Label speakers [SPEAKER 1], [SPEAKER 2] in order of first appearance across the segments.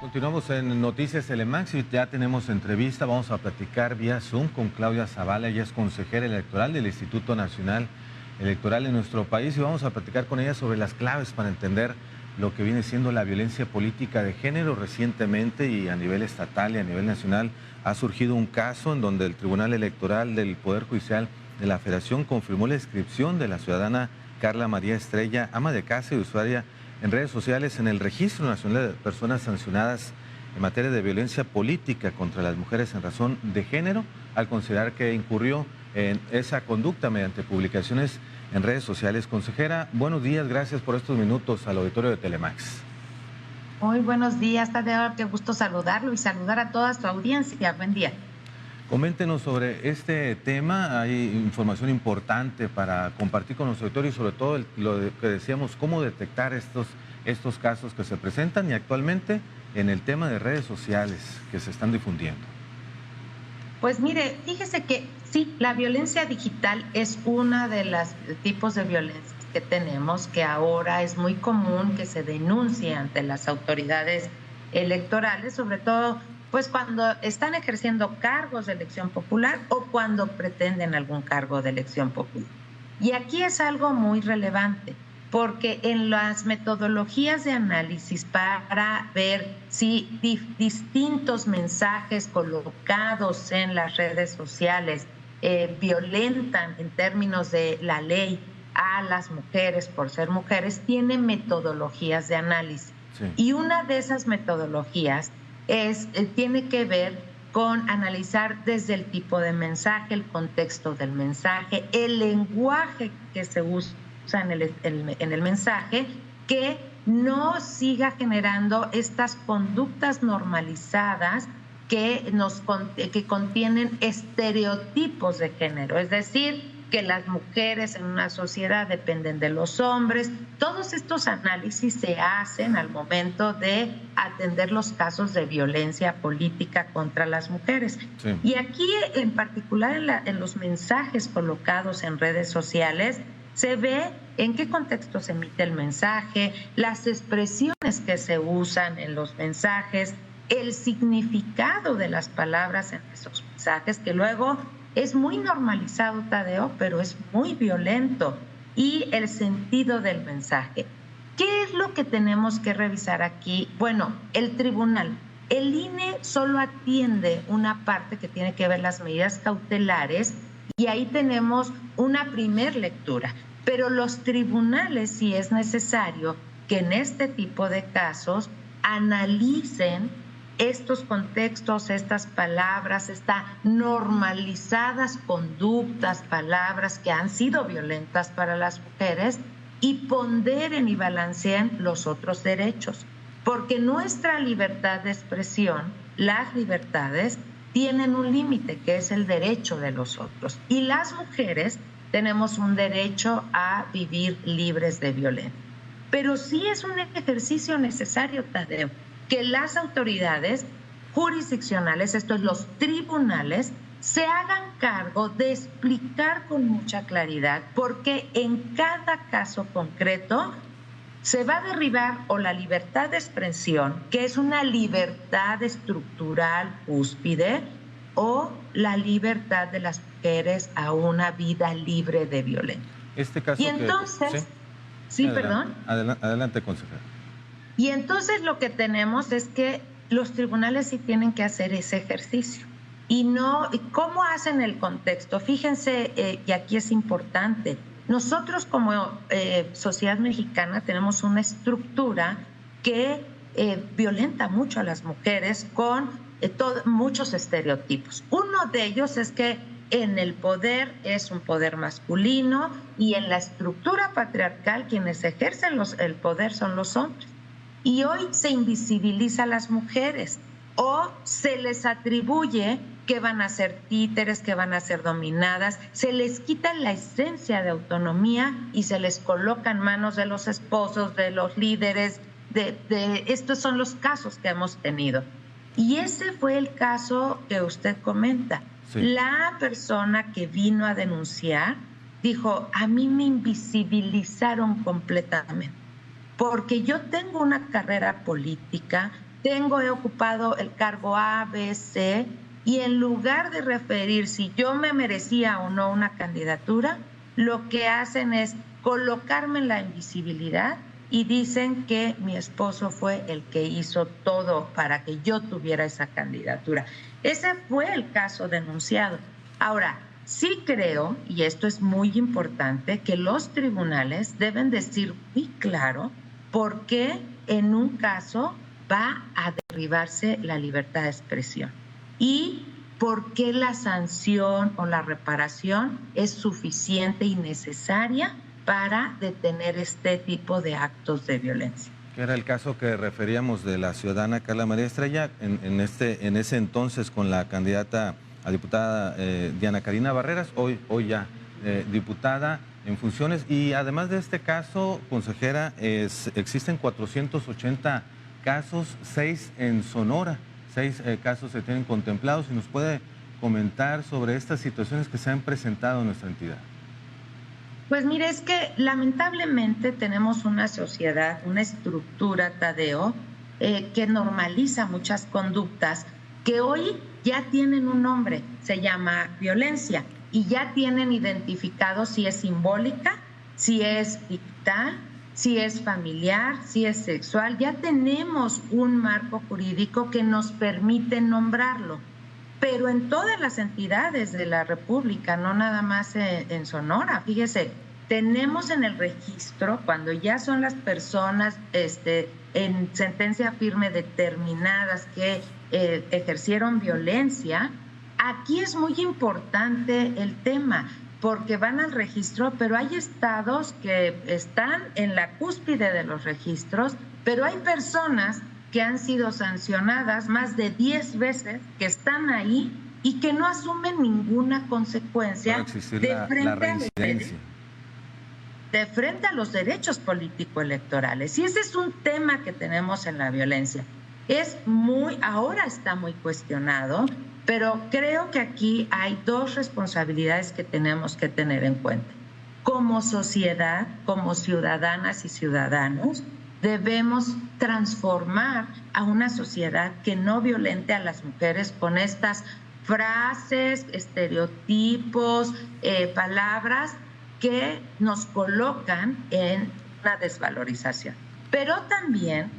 [SPEAKER 1] Continuamos en Noticias Telemax y ya tenemos entrevista. Vamos a platicar vía Zoom con Claudia Zavala. Ella es consejera electoral del Instituto Nacional Electoral en nuestro país y vamos a platicar con ella sobre las claves para entender lo que viene siendo la violencia política de género. Recientemente y a nivel estatal y a nivel nacional ha surgido un caso en donde el Tribunal Electoral del Poder Judicial de la Federación confirmó la inscripción de la ciudadana Carla María Estrella, ama de casa y usuaria en redes sociales, en el Registro Nacional de Personas Sancionadas en materia de violencia política contra las mujeres en razón de género, al considerar que incurrió en esa conducta mediante publicaciones en redes sociales. Consejera, buenos días, gracias por estos minutos al auditorio de Telemax.
[SPEAKER 2] Muy buenos días, Tadeo, qué gusto saludarlo y saludar a toda su audiencia. Buen día.
[SPEAKER 1] Coméntenos sobre este tema. Hay información importante para compartir con los auditores y sobre todo lo que decíamos, cómo detectar estos casos que se presentan y actualmente en el tema de redes sociales que se están difundiendo.
[SPEAKER 2] Pues mire, fíjese que sí, la violencia digital es una de los tipos de violencia que tenemos, que ahora es muy común que se denuncie ante las autoridades electorales, sobre todo pues cuando están ejerciendo cargos de elección popular o cuando pretenden algún cargo de elección popular. Y aquí es algo muy relevante, porque en las metodologías de análisis para ver si distintos mensajes colocados en las redes sociales violentan en términos de la ley a las mujeres por ser mujeres, tienen metodologías de análisis. Sí. Y una de esas metodologías tiene que ver con analizar desde el tipo de mensaje, el contexto del mensaje, el lenguaje que se usa en el mensaje, que no siga generando estas conductas normalizadas que contienen estereotipos de género, es decir, que las mujeres en una sociedad dependen de los hombres. Todos estos análisis se hacen al momento de atender los casos de violencia política contra las mujeres. Sí. Y aquí, en particular, en los mensajes colocados en redes sociales, se ve en qué contexto se emite el mensaje, las expresiones que se usan en los mensajes, el significado de las palabras en esos mensajes, que luego es muy normalizado, Tadeo, pero es muy violento, y el sentido del mensaje. ¿Qué es lo que tenemos que revisar aquí? Bueno, el tribunal. El INE solo atiende una parte que tiene que ver las medidas cautelares y ahí tenemos una primer lectura. Pero los tribunales, si es necesario, que en este tipo de casos analicen estos contextos, estas palabras, estas normalizadas conductas, palabras que han sido violentas para las mujeres y ponderen y balanceen los otros derechos. Porque nuestra libertad de expresión, las libertades, tienen un límite que es el derecho de los otros. Y las mujeres tenemos un derecho a vivir libres de violencia. Pero sí es un ejercicio necesario, Tadeo, que las autoridades jurisdiccionales, esto es los tribunales, se hagan cargo de explicar con mucha claridad porque en cada caso concreto se va a derribar o la libertad de expresión, que es una libertad estructural cúspide, o la libertad de las mujeres a una vida libre de violencia.
[SPEAKER 1] Este caso
[SPEAKER 2] y entonces, sí, perdón.
[SPEAKER 1] Adelante, consejera.
[SPEAKER 2] Y entonces lo que tenemos es que los tribunales sí tienen que hacer ese ejercicio. ¿Y cómo hacen el contexto? Fíjense, y aquí es importante, nosotros como sociedad mexicana tenemos una estructura que violenta mucho a las mujeres con muchos estereotipos. Uno de ellos es que en el poder es un poder masculino y en la estructura patriarcal quienes ejercen el poder son los hombres. Y hoy se invisibiliza a las mujeres o se les atribuye que van a ser títeres, que van a ser dominadas, se les quita la esencia de autonomía y se les coloca en manos de los esposos, de los líderes, estos son los casos que hemos tenido. Y ese fue el caso que usted comenta. Sí. La persona que vino a denunciar dijo, a mí me invisibilizaron completamente. Porque yo tengo una carrera política, he ocupado el cargo A, B, C, y en lugar de referir si yo me merecía o no una candidatura, lo que hacen es colocarme en la invisibilidad y dicen que mi esposo fue el que hizo todo para que yo tuviera esa candidatura. Ese fue el caso denunciado. Ahora, sí creo, y esto es muy importante, que los tribunales deben decir muy claro por qué en un caso va a derribarse la libertad de expresión y por qué la sanción o la reparación es suficiente y necesaria para detener este tipo de actos de violencia.
[SPEAKER 1] Que era el caso que referíamos de la ciudadana Carla María Estrella, en ese entonces con la candidata a diputada Diana Karina Barreras, hoy ya diputada en funciones. Y además de este caso, consejera, existen 480 casos, 6 en Sonora, 6 casos se tienen contemplados. ¿Y nos puede comentar sobre estas situaciones que se han presentado en nuestra entidad?
[SPEAKER 2] Pues mire, es que lamentablemente tenemos una sociedad, una estructura, Tadeo, que normaliza muchas conductas que hoy ya tienen un nombre, se llama violencia, y ya tienen identificado si es simbólica, si es digital, si es familiar, si es sexual. Ya tenemos un marco jurídico que nos permite nombrarlo, pero en todas las entidades de la República, no nada más en Sonora. Fíjese, tenemos en el registro, cuando ya son las personas en sentencia firme determinadas que ejercieron violencia, aquí es muy importante el tema, porque van al registro, pero hay estados que están en la cúspide de los registros, pero hay personas que han sido sancionadas más de 10 veces, que están ahí y que no asumen ninguna consecuencia de frente a los derechos político-electorales. Y ese es un tema que tenemos en la violencia. Ahora está muy cuestionado, pero creo que aquí hay 2 responsabilidades que tenemos que tener en cuenta. Como sociedad, como ciudadanas y ciudadanos, debemos transformar a una sociedad que no violente a las mujeres con estas frases, estereotipos, palabras que nos colocan en una desvalorización. Pero también,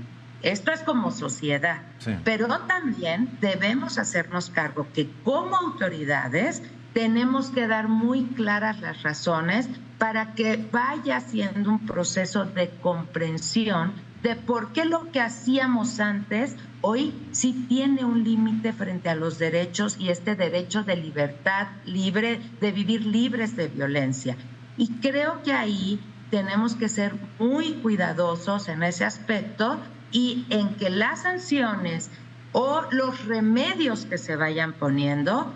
[SPEAKER 2] esto es como sociedad, sí, pero también debemos hacernos cargo que como autoridades tenemos que dar muy claras las razones para que vaya siendo un proceso de comprensión de por qué lo que hacíamos antes hoy sí tiene un límite frente a los derechos, y este derecho de libertad libre, de vivir libres de violencia. Y creo que ahí tenemos que ser muy cuidadosos en ese aspecto y en que las sanciones o los remedios que se vayan poniendo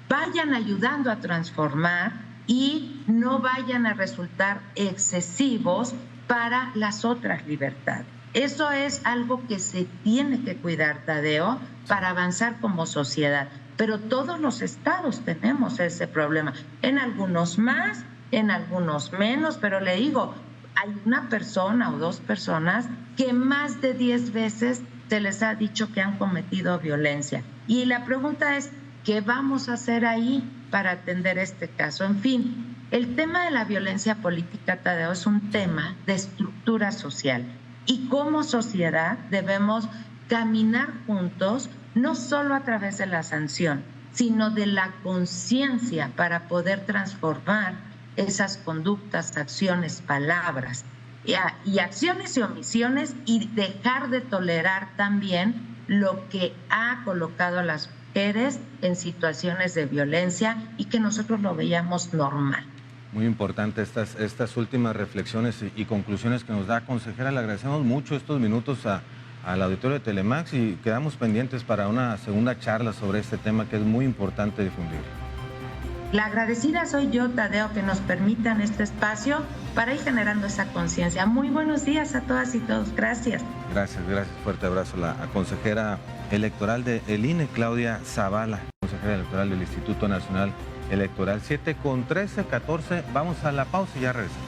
[SPEAKER 2] vayan ayudando a transformar y no vayan a resultar excesivos para las otras libertades. Eso es algo que se tiene que cuidar, Tadeo, para avanzar como sociedad. Pero todos los estados tenemos ese problema, en algunos más, en algunos menos, pero le digo, hay una persona o 2 personas que más de 10 veces se les ha dicho que han cometido violencia. Y la pregunta es, ¿qué vamos a hacer ahí para atender este caso? En fin, el tema de la violencia política, Tadeo, es un tema de estructura social. Y como sociedad debemos caminar juntos, no solo a través de la sanción, sino de la conciencia para poder transformar esas conductas, acciones, palabras, y acciones y omisiones, y dejar de tolerar también lo que ha colocado a las mujeres en situaciones de violencia y que nosotros lo veíamos normal.
[SPEAKER 1] Muy importante estas últimas reflexiones y conclusiones que nos da, consejera. Le agradecemos mucho estos minutos al auditorio de Telemax y quedamos pendientes para una segunda charla sobre este tema que es muy importante difundir.
[SPEAKER 2] La agradecida soy yo, Tadeo, que nos permitan este espacio para ir generando esa conciencia. Muy buenos días a todas y todos. Gracias.
[SPEAKER 1] Gracias. Fuerte abrazo a la consejera electoral del INE, Claudia Zavala, consejera electoral del Instituto Nacional Electoral. 7:13, 14. Vamos a la pausa y ya regresamos.